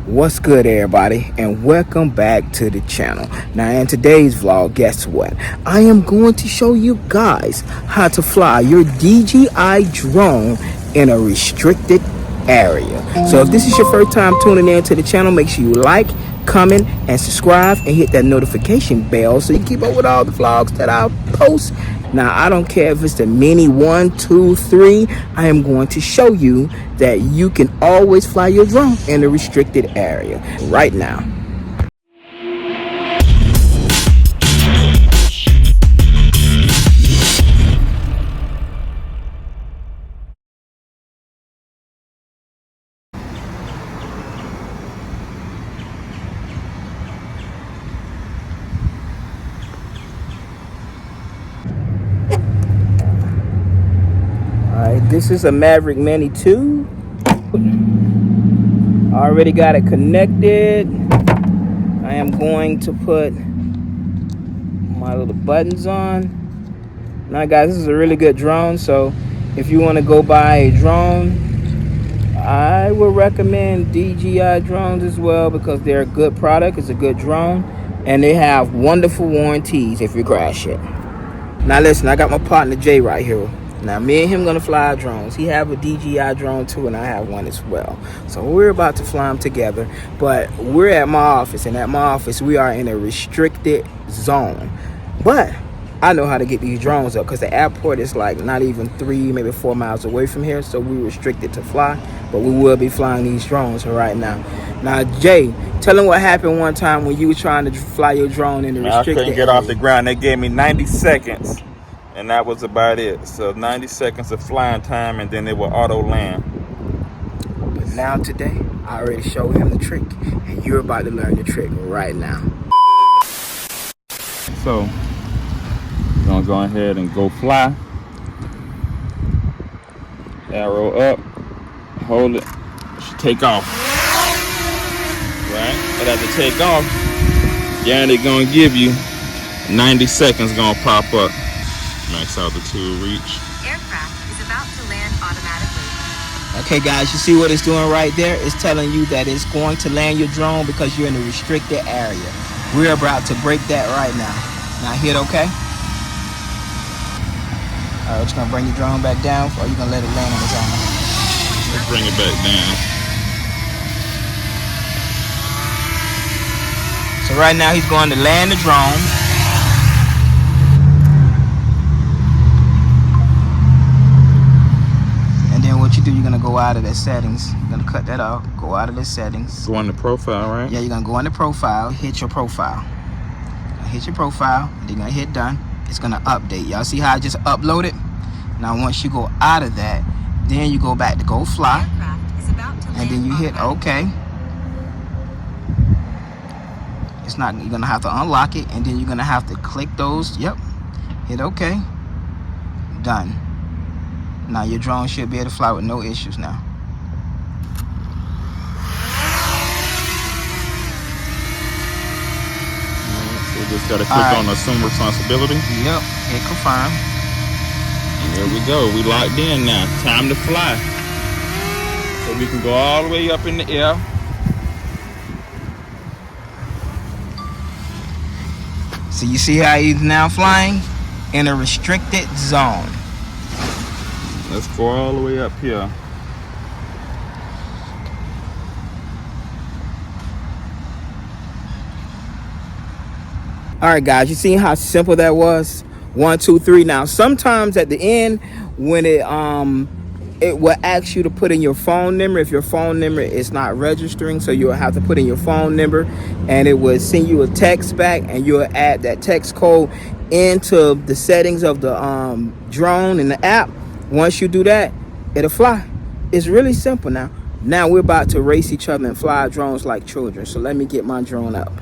What's good, everybody, and welcome back to the channel. Now, in today's vlog, guess what? I am going to show you guys how to fly your DJI drone in a restricted area. So if this is your first time tuning in to the channel, make sure you like, comment, and subscribe, and hit that notification bell so you can keep up with all the vlogs that I post. Now, I don't care if it's the Mini 1, 2, 3. I am going to show you that you can always fly your drone in a restricted area right now. This is a MAVIC Mini 2. I already got it connected. I am going to put my little buttons on. Now guys, this is a really good drone, so if you want to go buy a drone, I would recommend DJI drones as well, because they're a good product. It's a good drone, and they have wonderful warranties if you crash it. Now listen, I got my partner Jay right here. Now, me and him gonna fly drones. He have a DJI drone too, and I have one as well. So we're about to fly them together. But we're at my office, and at my office, we are in a restricted zone. But I know how to get these drones up, because the airport is like not even 3, maybe 4 miles away from here. So we're restricted to fly, but we will be flying these drones right now. Now, Jay, tell them what happened one time when you were trying to fly your drone in the restricted I couldn't get off the ground. They gave me 90 seconds. And that was about it. So 90 seconds of flying time, and then it will auto land. But now today, I already showed him the trick, and you're about to learn the trick right now. So we're gonna go ahead and go fly. Arrow up, hold it, it should take off. Right? But after take off, Gary gonna give you 90 seconds gonna pop up. Max out the tool reach. Aircraft is about to land automatically. Okay guys, you see what it's doing right there? It's telling you that it's going to land your drone because you're in a restricted area. We're about to break that right now. Now hit okay. Alright, we're just gonna bring your drone back down, or you're gonna let it land on its own. Let's bring it back down. So right now he's going to land the drone. What you do, you're gonna go out of the settings. You're gonna cut that off, go out of the settings. Go on the profile, right? Yeah, you're gonna go on the profile, hit your profile. Hit your profile, and then you're gonna hit done. It's gonna update. Y'all see how I just uploaded? Now once you go out of that, then you go back to go fly. And then you hit OK. It's not, you're gonna have to unlock it, and then you're gonna have to click those. Yep. Hit OK. Done. Now your drone should be able to fly with no issues now. So we just gotta click on assume responsibility. Yep, hit confirm. And there we go, we locked in now. Time to fly. So we can go all the way up in the air. So you see how he's now flying in a restricted zone. Let's go all the way up here. All right, guys, you see how simple that was? 1, 2, 3. Now, sometimes at the end, when it will ask you to put in your phone number if your phone number is not registering. So you'll have to put in your phone number, and it will send you a text back, and you'll add that text code into the settings of the drone and the app. Once you do that, it'll fly. It's really simple now. Now we're about to race each other and fly drones like children. So let me get my drone up.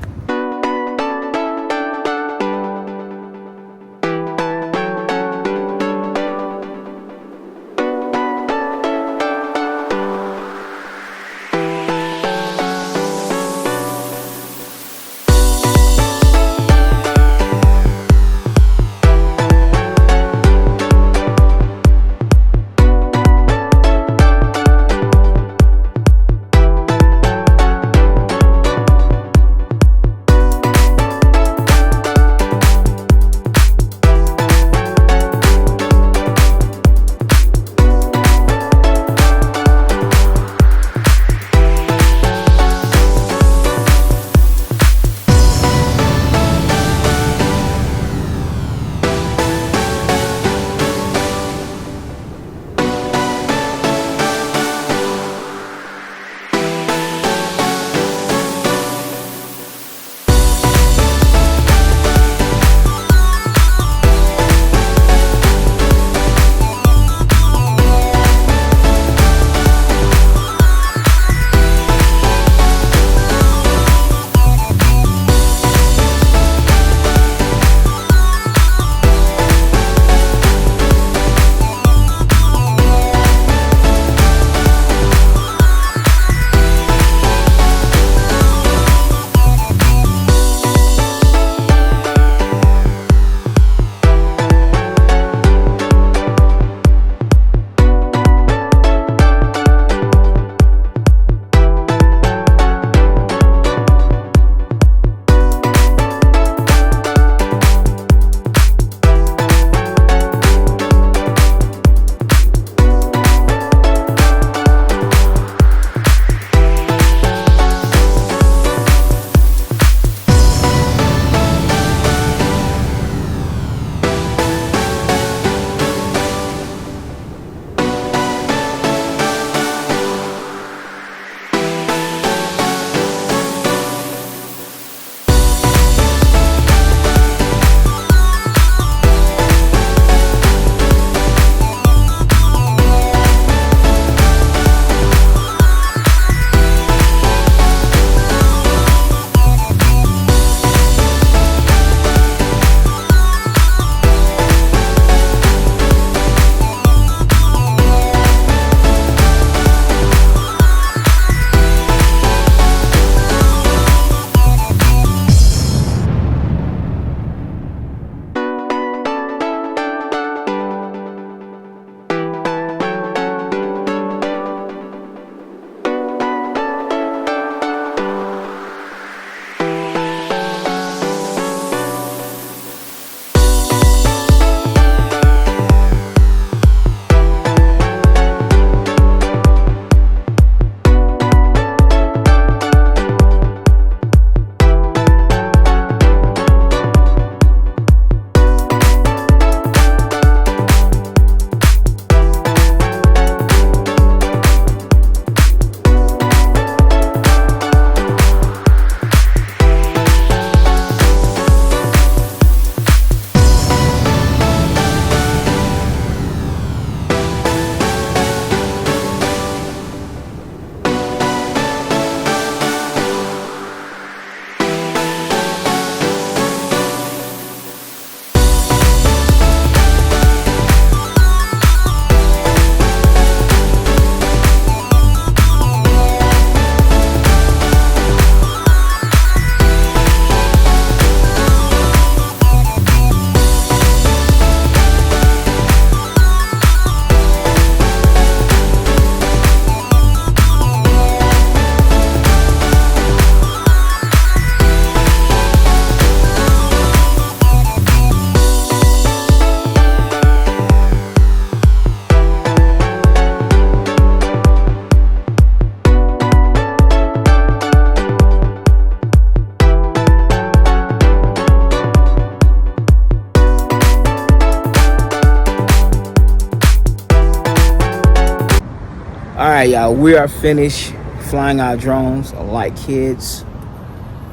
right, y'all, we are finished flying our drones like kids,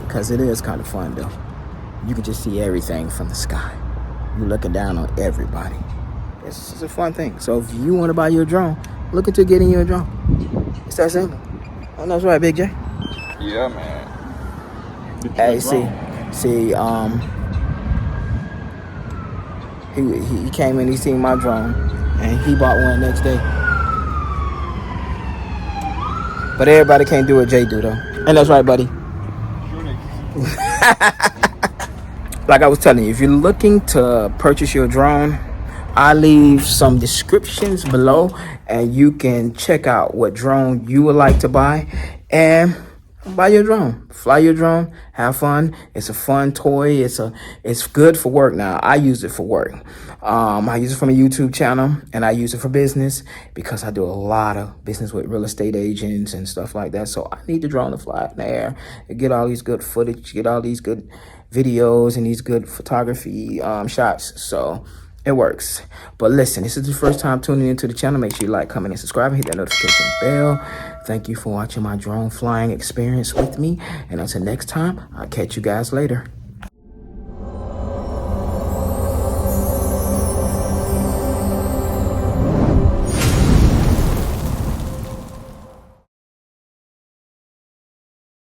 because it is kind of fun though. You can just see everything from the sky. You're looking down on everybody. It's a fun thing. So if you want to buy your drone, look into getting your drone. It's that simple. Oh, that's right, Big J. Yeah, man. Hey, see, he came in, he seen my drone, and he bought one next day. But everybody can't do what Jay do though. And that's right, buddy. Like I was telling you, if you're looking to purchase your drone, I leave some descriptions below, and you can check out what drone you would like to buy and buy your drone. Fly your drone, have fun. It's a fun toy. It's good for work. Now I use it for work. I use it from a YouTube channel, and I use it for business because I do a lot of business with real estate agents and stuff like that. So I need the drone to fly in the air and get all these good footage, get all these good videos and these good photography shots. So it works. But listen, this is the first time tuning into the channel. Make sure you like, comment, and subscribe, and hit that notification bell. Thank you for watching my drone flying experience with me. And until next time, I'll catch you guys later.